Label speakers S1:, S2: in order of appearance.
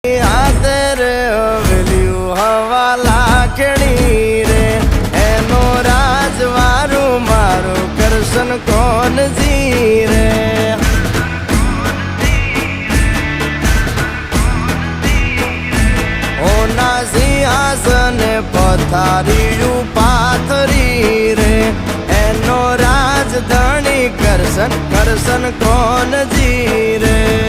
S1: રે વેલ્યુ હવા લાખણી રે એનો રાજવારું મારું કરશન કોણ જી રે ઓના સિંહાસન પથારીયું પાથરી રે એનો રાજધણી કરશન કરશન કોણ જી રે